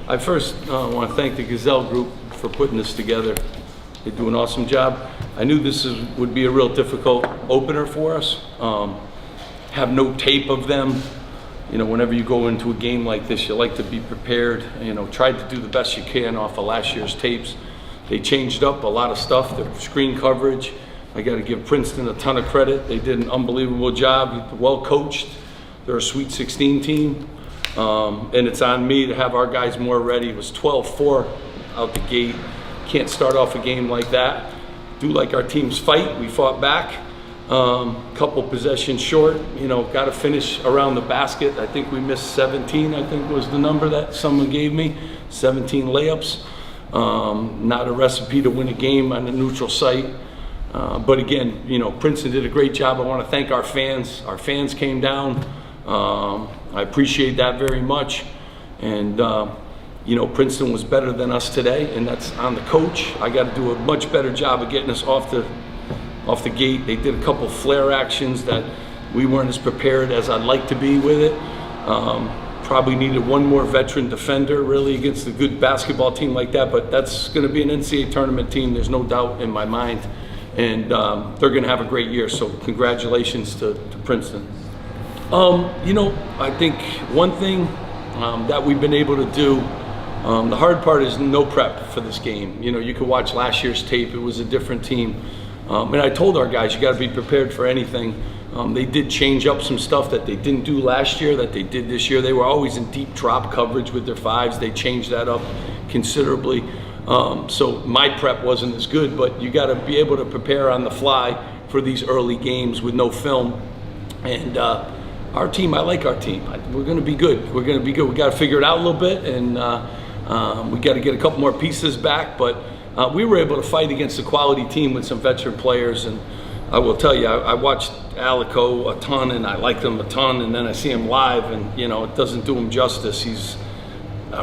I first want to thank the Gazelle Group for putting this together. They do an awesome job. I knew this would be a real difficult opener for us. Have no tape of them. You know, whenever you go into a game like this, you like to be prepared. You know, tried to do the best you can off of last year's tapes. They changed up a lot of stuff, the screen coverage. I got to give Princeton a ton of credit. They did an unbelievable job, well coached. They're a Sweet 16 team. And it's on me to have our guys more ready. It was 12-4 out the gate. Can't start off a game like that. Do like our teams fight. We fought back. Couple possessions short. You know, got to finish around the basket. I think we missed 17, I think was the number that someone gave me. 17 layups. Not a recipe to win a game on a neutral site. But again, you know, Princeton did a great job. I want to thank our fans. Our fans came down. I appreciate that very much. And, you know, Princeton was better than us today, and that's on the coach. I got to do a much better job of getting us off the gate. They did a couple flare actions that we weren't as prepared as I'd like to be with it. Probably needed one more veteran defender, really, against a good basketball team like that, but that's going to be an NCAA tournament team, there's no doubt in my mind. And they're going to have a great year, so congratulations to Princeton. You know, I think one thing that we've been able to do, the hard part is no prep for this game. You know, you could watch last year's tape, it was a different team. And I told our guys, you got to be prepared for anything. They did change up some stuff that they didn't do last year that they did this year. They were always in deep drop coverage with their fives. They changed that up considerably. So my prep wasn't as good, but you got to be able to prepare on the fly for these early games with no film. And our team, I like our team. We're going to be good. We're going to be good. We got to figure it out a little bit, and we got to get a couple more pieces back. But we were able to fight against a quality team with some veteran players. And I will tell you, I watched Alico a ton, and I liked him a ton. And then I see him live, and you know, it doesn't do him justice. He's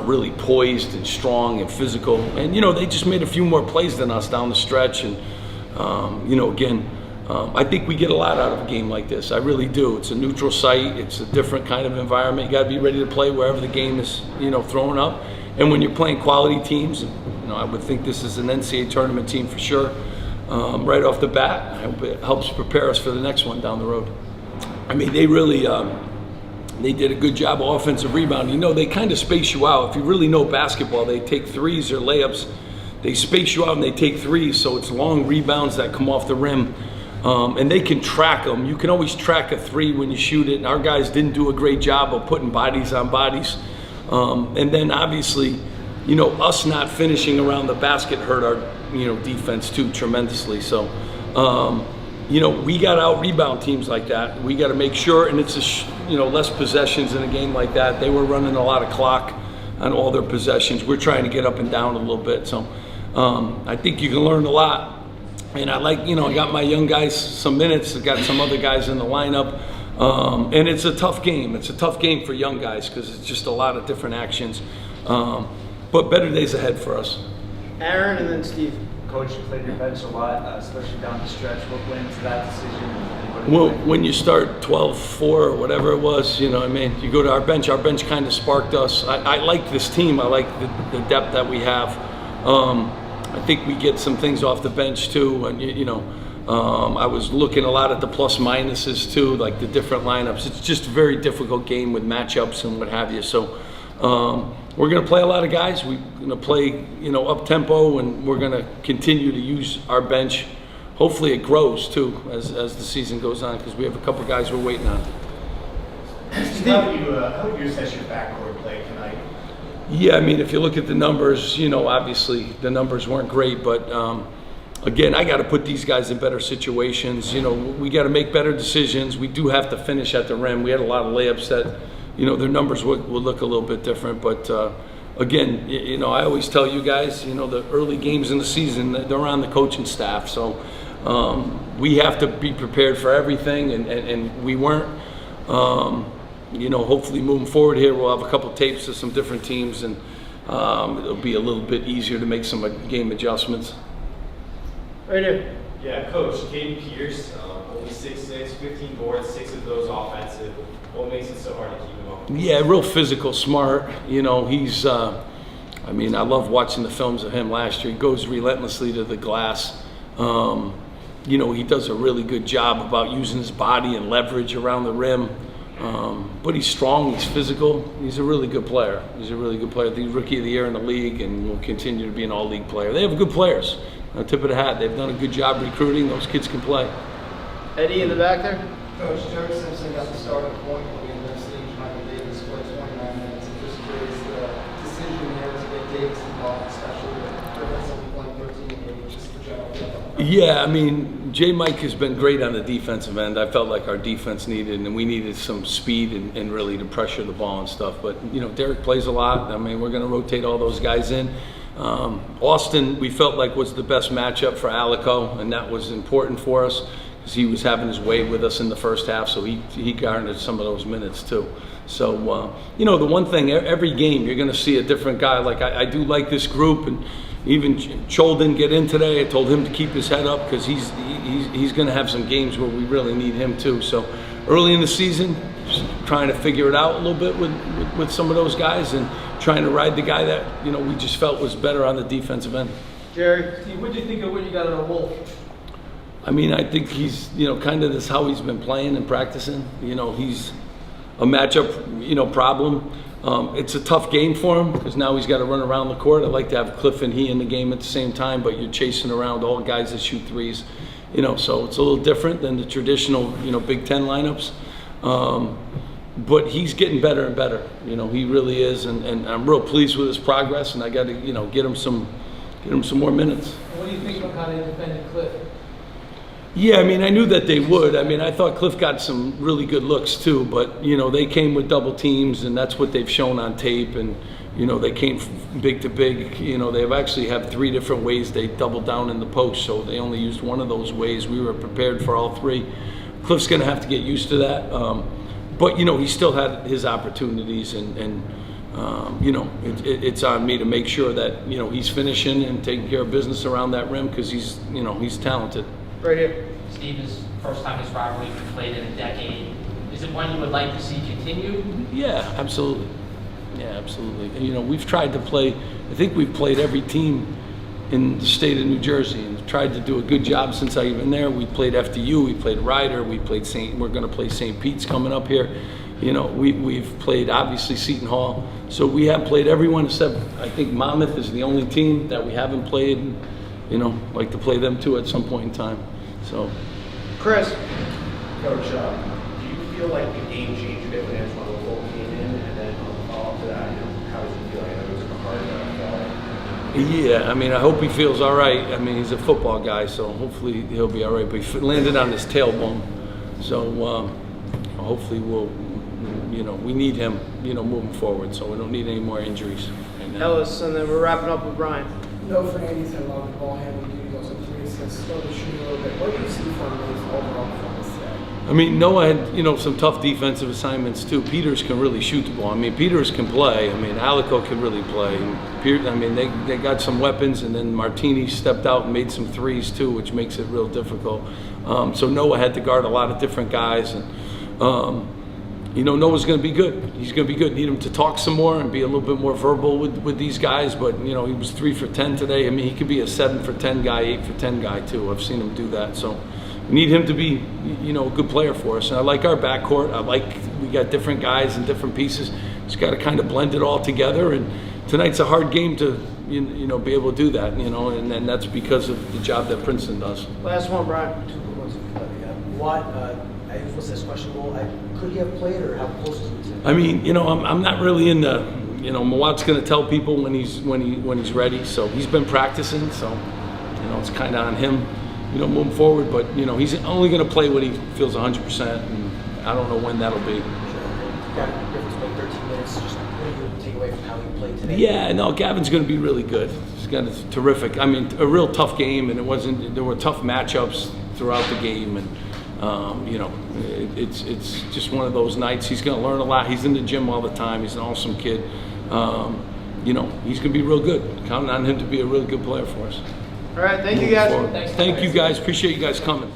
really poised and strong and physical. And you know, they just made a few more plays than us down the stretch. And you know, again, I think we get a lot out of a game like this. I really do. It's a neutral site. It's a different kind of environment. You got to be ready to play wherever the game is, you know, thrown up. And when you're playing quality teams, you know, I would think this is an NCAA tournament team for sure. Right off the bat, I hope it helps prepare us for the next one down the road. I mean, they really, they did a good job of offensive rebounding. You know, they kind of space you out. If you really know basketball, they take threes or layups. They space you out and they take threes, so it's long rebounds that come off the rim. And they can track them. You can always track a three when you shoot it. And our guys didn't do a great job of putting bodies on bodies. And then obviously, you know, us not finishing around the basket hurt our, you know, defense too tremendously. So, you know, we got to out-rebound teams like that. We got to make sure, and it's you know, less possessions in a game like that. They were running a lot of clock on all their possessions. We're trying to get up and down a little bit. So, I think you can learn a lot. And I like, you know, I got my young guys some minutes. I got some other guys in the lineup. And it's a tough game. It's a tough game for young guys because it's just a lot of different actions. But better days ahead for us. Aaron and then Steve. Coach, you played your bench a lot, especially down the stretch. What went into that decision? Well, when you start 12-4 or whatever it was, you know, I mean, you go to our bench kind of sparked us. I like this team. I like the depth that we have. I think we get some things off the bench too, and you know, I was looking a lot at the plus minuses too, like the different lineups. It's just a very difficult game with matchups and what have you. So we're going to play a lot of guys. We're going to play, you know, up tempo, and we're going to continue to use our bench. Hopefully, it grows too as the season goes on because we have a couple guys we're waiting on. How would you assess your backcourt play tonight? Yeah, I mean, if you look at the numbers, you know, obviously the numbers weren't great, but again, I got to put these guys in better situations. You know, we got to make better decisions. We do have to finish at the rim. We had a lot of layups that, you know, their numbers would look a little bit different. But again, you know, I always tell you guys, you know, the early games in the season, they're on the coaching staff. So we have to be prepared for everything, and we weren't. You know, hopefully moving forward here, we'll have a couple tapes of some different teams, and it'll be a little bit easier to make some game adjustments. Right here. Yeah, Coach, Caden Pierce, only 6'6", 15 boards, 6 of those offensive. What makes it so hard to keep him up? Yeah, real physical, smart. You know, he's I mean, I love watching the films of him last year. He goes relentlessly to the glass. You know, he does a really good job about using his body and leverage around the rim. But he's strong, he's physical, he's a really good player. He's a really good player. He's Rookie of the Year in the league and will continue to be an all-league player. They have good players. Tip of the hat. They've done a good job recruiting. Those kids can play. Eddie in the back there. Coach, Jerry Simpson got the starting point when we left stage Michael Davis for 29 minutes. I'm just curious the decision here to get Davis involved, especially with Princeton playing 13 games, just for general. Yeah, I mean, J. Mike has been great on the defensive end. I felt like our defense needed, and we needed some speed and really to pressure the ball and stuff. But, you know, Derek plays a lot. I mean, we're going to rotate all those guys in. Austin, we felt like was the best matchup for Alico, and that was important for us because he was having his way with us in the first half, so he garnered some of those minutes too. So, you know, the one thing, every game you're going to see a different guy. Like I do like this group, and even Chol didn't get in today. I told him to keep his head up because he's going to have some games where we really need him too. So early in the season, just trying to figure it out a little bit with some of those guys and trying to ride the guy that, you know, we just felt was better on the defensive end. Jerry. Steve, what do you think of what you got on a Wolf? I mean, I think he's, you know, kind of this how he's been playing and practicing. You know, he's a matchup, you know, problem. It's a tough game for him because now he's got to run around the court. I'd like to have Cliff and he in the game at the same time, but you're chasing around all guys that shoot threes, you know, so it's a little different than the traditional, you know, Big Ten lineups. But he's getting better and better. You know, he really is, and I'm real pleased with his progress, and I got to, you know, get him some more minutes. What do you think of how they defended Cliff? Yeah, I mean, I knew that they would. I mean, I thought Cliff got some really good looks too, but, you know, they came with double teams, and that's what they've shown on tape, and, you know, they came big to big. You know, they've actually have 3 different ways they doubled down in the post, so they only used one of those ways. We were prepared for all 3. Cliff's going to have to get used to that. But, you know, he still had his opportunities, and you know, it's on me to make sure that, you know, he's finishing and taking care of business around that rim because he's, you know, he's talented. Right here. Steve, is first time this rivalry has been played in a decade. Is it one you would like to see continue? Yeah, absolutely. Yeah, absolutely. And, you know, we've tried to play, I think we've played every team in the state of New Jersey and tried to do a good job since I've been there. We played FDU, we played Ryder, we played we're going to play St. Pete's coming up here. You know, we've played obviously Seton Hall. So we have played everyone except I think Monmouth is the only team that we haven't played. And, you know, like to play them too at some point in time. So, Chris. Coach, do you feel like the game changed a bit when Antoine Wolf came in, and then on the follow-up to that, you know, how does he feel? I know it was a hard fall. yeah, I mean, I hope he feels all right. I mean, he's a football guy, so hopefully he'll be all right. But he landed on his tailbone, so hopefully we'll, you know, we need him, you know, moving forward. So we don't need any more injuries right now. Ellis, and then we're wrapping up with Brian. No, Fernandez had a lot of ball handling duty, also 3 assists, slowly shooting a little bit. What do you see from his overall performance today? I mean, Noah had, you know, some tough defensive assignments too. Peters can really shoot the ball. I mean, Peters can play. I mean, Alico can really play. I mean, they got some weapons, and then Martini stepped out and made some threes too, which makes it real difficult. So Noah had to guard a lot of different guys, and you know, Noah's going to be good. He's going to be good. Need him to talk some more and be a little bit more verbal with these guys. But, you know, he was 3 for 10 today. I mean, he could be a 7 for 10 guy, 8 for 10 guy, too. I've seen him do that. So we need him to be, you know, a good player for us. And I like our backcourt. We got different guys and different pieces. Just got to kind of blend it all together. And tonight's a hard game to, you know, be able to do that, you know, and that's because of the job that Princeton does. Last one, Brian. 2 quick ones. What, was this questionable? Could he have played, or how close was he to? I mean, you know, I'm not really in the, you know, Mawat's going to tell people when he's ready. So he's been practicing. So, you know, it's kind of on him, you know, moving forward. But, you know, he's only going to play when he feels 100%, and I don't know when that'll be. Gavin Edwards played 13 minutes. Just what do you take away from how he played today? Yeah, no, Gavin's going to be really good. He's got a terrific. I mean, a real tough game, and there were tough matchups throughout the game, and. You know, it's just one of those nights. He's going to learn a lot. He's in the gym all the time. He's an awesome kid. You know, he's going to be real good. Counting on him to be a really good player for us. All right, thank you guys. Thank you guys. Appreciate you guys coming.